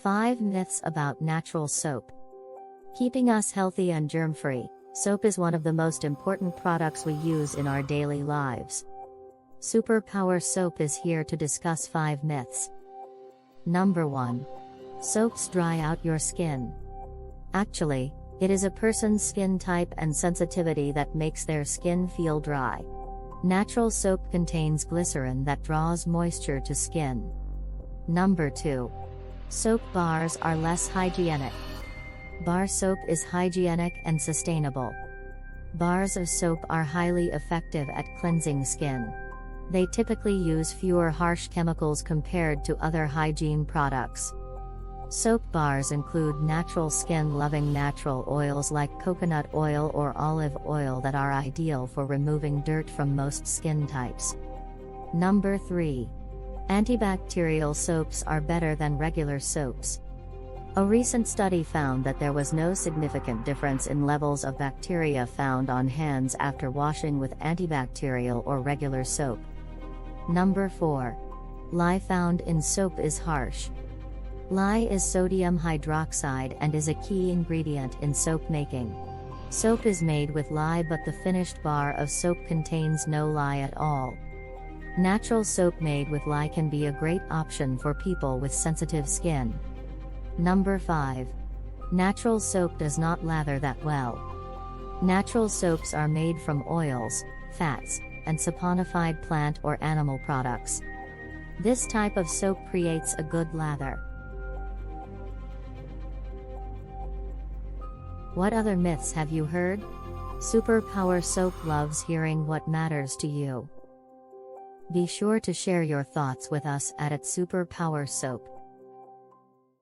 5 Myths about natural soap. Keeping us healthy and germ-free, soap is one of the most important products we use in our daily lives. Superpower Soap is here to discuss 5 myths. Number 1. Soaps dry out your skin. Actually, it is a person's skin type and sensitivity that makes their skin feel dry. Natural soap contains glycerin that draws moisture to skin. Number 2. Soap bars are less hygienic. Bar soap is hygienic and sustainable. Bars of soap are highly effective at cleansing skin. They typically use fewer harsh chemicals compared to other hygiene products. Soap bars include natural skin-loving natural oils like coconut oil or olive oil that are ideal for removing dirt from most skin types. Number 3. Antibacterial soaps are better than regular soaps. A recent study found that there was no significant difference in levels of bacteria found on hands after washing with antibacterial or regular soap. Number 4. Lye found in soap is harsh. Lye is sodium hydroxide and is a key ingredient in soap making. Soap is made with lye, but the finished bar of soap contains no lye at all. Natural soap made with lye can be a great option for people with sensitive skin. Number 5. Natural soap does not lather that well. Natural soaps are made from oils, fats, and saponified plant or animal products. This type of soap creates a good lather. What other myths have you heard? Superpower Soap loves hearing what matters to you. Be sure to share your thoughts with us at @Superpower Soap.